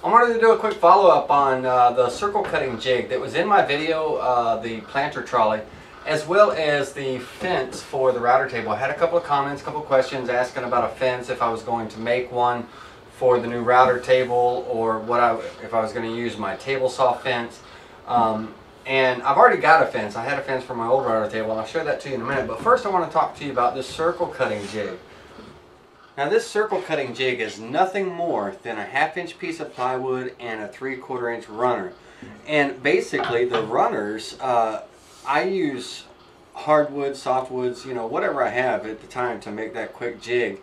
I wanted to do a quick follow-up on the circle cutting jig that was in my video, the planter trolley, as well as the fence for the router table. I had a couple of comments, a couple of questions asking about a fence, if I was going to make one for the new router table, or if I was going to use my table saw fence. And I've already got a fence. I had a fence for my old router table, and I'll show that to you in a minute. But first I want to talk to you about this circle cutting jig. Now this circle cutting jig is nothing more than a 1/2 inch piece of plywood and a 3/4 inch runner. And basically the runners, I use hardwood, softwoods, you know, whatever I have at the time to make that quick jig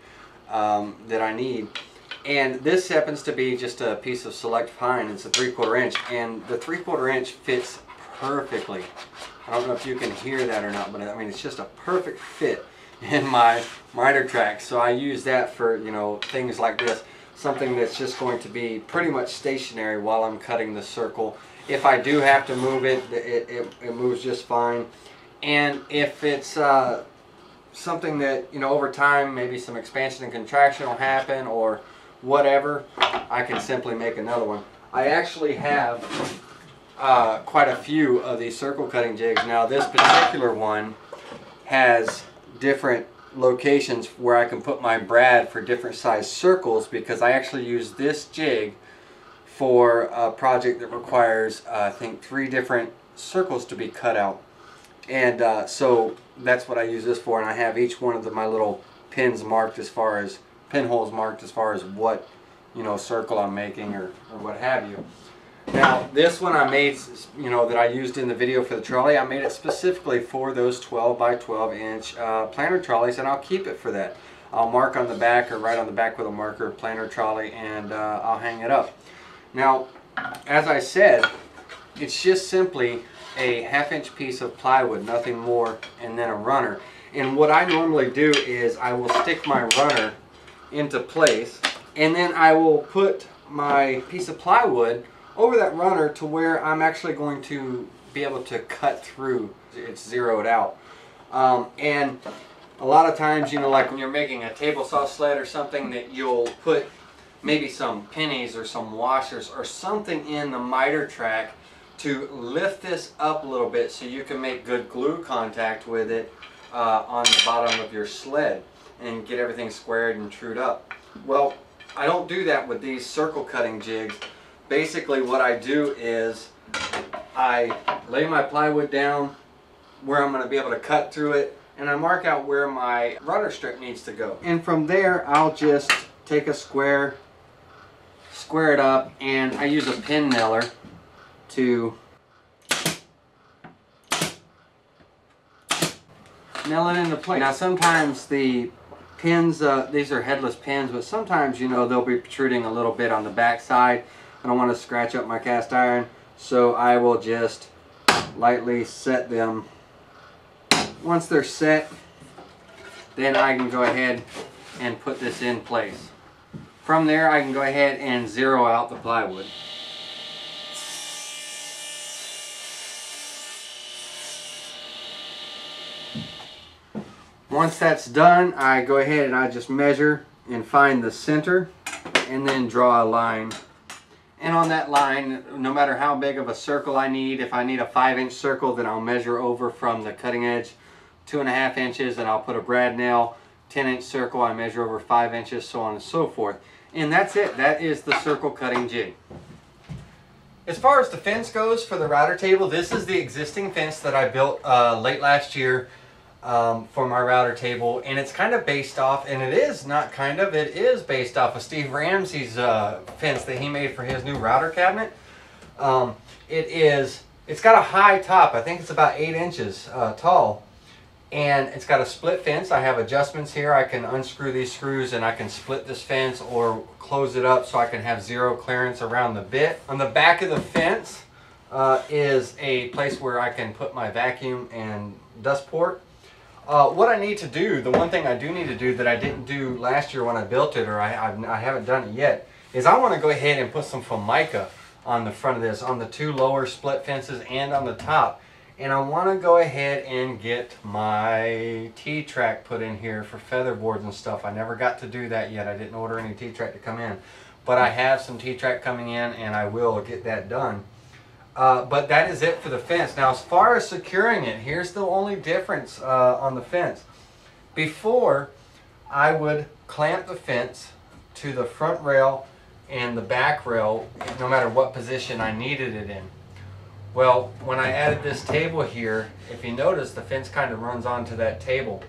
that I need. And this happens to be just a piece of select pine. It's a 3/4 inch, and the 3/4 inch fits perfectly. I don't know if you can hear that or not, but I mean it's just a perfect fit in my miter track. So I use that for, you know, things like this, something that's just going to be pretty much stationary while I'm cutting the circle. If I do have to move it, it moves just fine. And if it's something that, you know, over time maybe some expansion and contraction will happen or whatever, I can simply make another one. I actually have quite a few of these circle cutting jigs. Now this particular one has different locations where I can put my brad for different size circles, because I actually use this jig for a project that requires I think 3 different circles to be cut out. And so that's what I use this for, and I have each one of my little pins marked, as far as pinholes marked as far as what, you know, circle I'm making or what have you. Now this one I made, you know, that I used in the video for the trolley, I made it specifically for those 12 by 12 inch planter trolleys, and I'll keep it for that. I'll mark on the back, or write on the back with a marker, planter trolley, and I'll hang it up. Now, as I said, it's just simply a 1/2 inch piece of plywood, nothing more, and then a runner. And what I normally do is I will stick my runner into place, and then I will put my piece of plywood over that runner to where I'm actually going to be able to cut through. It's zeroed out. And a lot of times, you know, like when you're making a table saw sled or something, that you'll put maybe some pennies or some washers or something in the miter track to lift this up a little bit so you can make good glue contact with it on the bottom of your sled and get everything squared and trued up. Well, I don't do that with these circle cutting jigs. Basically what I do is I lay my plywood down where I'm going to be able to cut through it, and I mark out where my runner strip needs to go. And from there I'll just take a square it up, and I use a pin nailer to nail it into place. Now sometimes the pins, these are headless pins, but sometimes, you know, they'll be protruding a little bit on the back side. I don't want to scratch up my cast iron, so I will just lightly set them. Once they're set, then I can go ahead and put this in place. From there I can go ahead and zero out the plywood. Once that's done, I go ahead and I just measure and find the center, and then draw a line. And on that line, no matter how big of a circle I need, if I need a 5-inch circle, then I'll measure over from the cutting edge 2.5 inches, and I'll put a brad nail. 10-inch circle, I measure over 5 inches, so on and so forth. And that's it. That is the circle cutting jig. As far as the fence goes for the router table, this is the existing fence that I built late last year for my router table, and it's kind of based off, and it is not kind of, it is based off of Steve Ramsey's fence that he made for his new router cabinet. It's got a high top. I think it's about 8 inches tall, and it's got a split fence. I have adjustments here. I can unscrew these screws and I can split this fence or close it up so I can have zero clearance around the bit. On the back of the fence is a place where I can put my vacuum and dust port. What I need to do, the one thing I do need to do that I didn't do last year when I built it, or I haven't done it yet, is I want to go ahead and put some Formica on the front of this, on the 2 lower split fences and on the top. And I want to go ahead and get my T-track put in here for feather boards and stuff. I never got to do that yet. I didn't order any T-track to come in. but I have some T-track coming in and I will get that done. But that is it for the fence. Now as far as securing it, here's the only difference on the fence. Before, I would clamp the fence to the front rail and the back rail no matter what position I needed it in. Well, when I added this table here, if you notice, the fence kind of runs onto that table.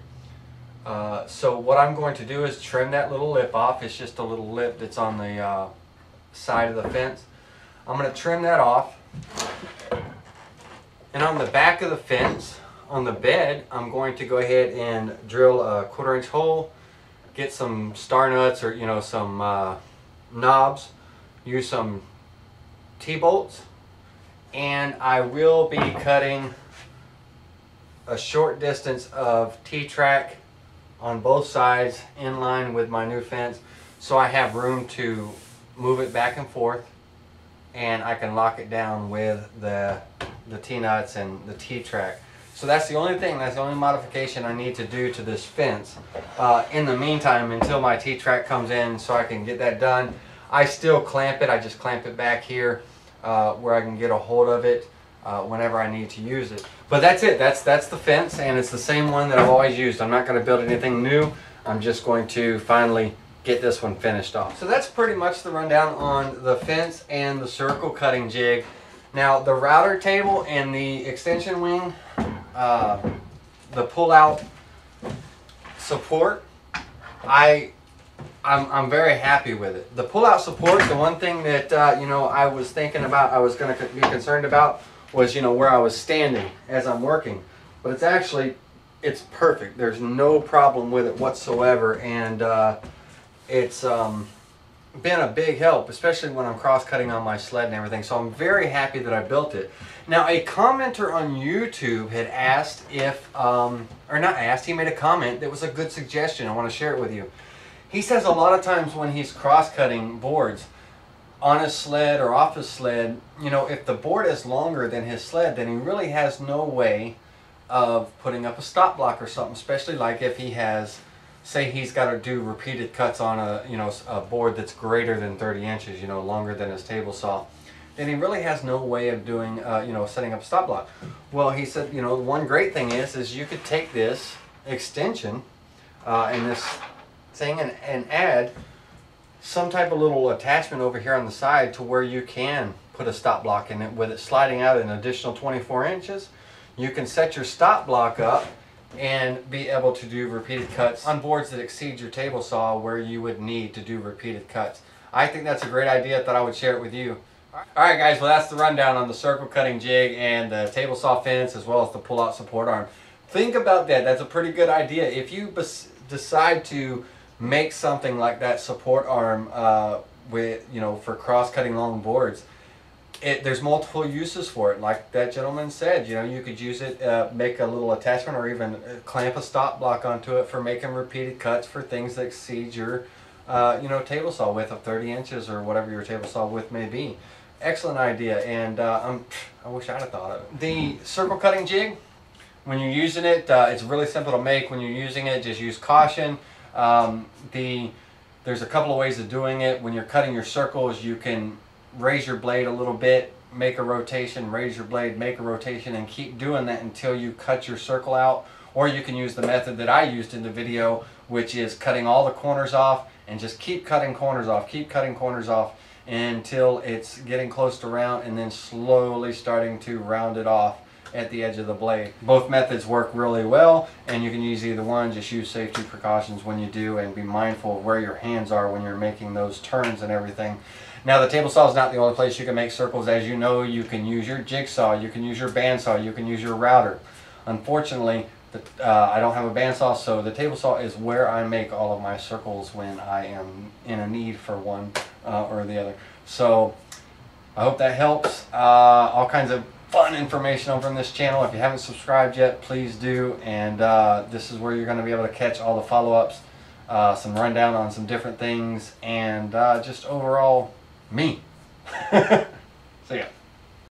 So what I'm going to do is trim that little lip off. It's just a little lip that's on the side of the fence. I'm going to trim that off. And on the back of the fence, on the bed, I'm going to go ahead and drill a 1/4 inch hole, get some star nuts or some knobs, use some T-bolts, and I will be cutting a short distance of T-track on both sides in line with my new fence, so I have room to move it back and forth, and I can lock it down with the T-nuts and the T-track. So that's the only thing, that's the only modification I need to do to this fence. In the meantime, until my T-track comes in so I can get that done, I still clamp it. I just clamp it back here where I can get a hold of it whenever I need to use it. But that's it, that's the fence, and it's the same one that I've always used. I'm not going to build anything new. I'm just going to finally get this one finished off. So that's pretty much the rundown on the fence and the circle cutting jig. Now the router table and the extension wing, the pull-out support, I'm very happy with it. The pull-out support, the one thing that I was thinking about, I was going to be concerned about was where I was standing as I'm working, but it's perfect. There's no problem with it whatsoever, and it's been a big help, especially when I'm cross-cutting on my sled and everything. So I'm very happy that I built it. Now a commenter on YouTube had asked if, or not asked, he made a comment that was a good suggestion. I want to share it with you. He says a lot of times when he's cross-cutting boards on his sled or off his sled, if the board is longer than his sled, then he really has no way of putting up a stop block or something, especially like if he has, say he's got to do repeated cuts on a board that's greater than 30 inches, longer than his table saw, then he really has no way of doing, setting up a stop block. Well, he said, one great thing is you could take this extension and this thing and add some type of little attachment over here on the side to where you can put a stop block in it. With it sliding out an additional 24 inches, you can set your stop block up and be able to do repeated cuts on boards that exceed your table saw where you would need to do repeated cuts. I think that's a great idea. I thought I would share it with you. Alright guys, well that's the rundown on the circle cutting jig and the table saw fence as well as the pull out support arm. Think about that. That's a pretty good idea. If you decide to make something like that support arm with for cross-cutting long boards, there's multiple uses for it. Like that gentleman said, you could use it, make a little attachment or even clamp a stop block onto it for making repeated cuts for things that exceed your table saw width of 30 inches or whatever your table saw width may be. Excellent idea, and I wish I'd have thought of it. The circle cutting jig, when you're using it, it's really simple to make. When you're using it, just use caution. There's a couple of ways of doing it. When you're cutting your circles, you can raise your blade a little bit, make a rotation, raise your blade, make a rotation, and keep doing that until you cut your circle out. Or you can use the method that I used in the video, which is cutting all the corners off and just keep cutting corners off, keep cutting corners off until it's getting close to round, and then slowly starting to round it off at the edge of the blade. Both methods work really well, and you can use either one. Just use safety precautions when you do, and be mindful of where your hands are when you're making those turns and everything. Now the table saw is not the only place you can make circles. As you know, you can use your jigsaw, you can use your bandsaw, you can use your router. Unfortunately, I don't have a bandsaw, so the table saw is where I make all of my circles when I am in a need for one or the other. So I hope that helps. All kinds of fun information over on this channel. If you haven't subscribed yet, please do. And this is where you're going to be able to catch all the follow-ups, some rundown on some different things, and just overall me. So yeah.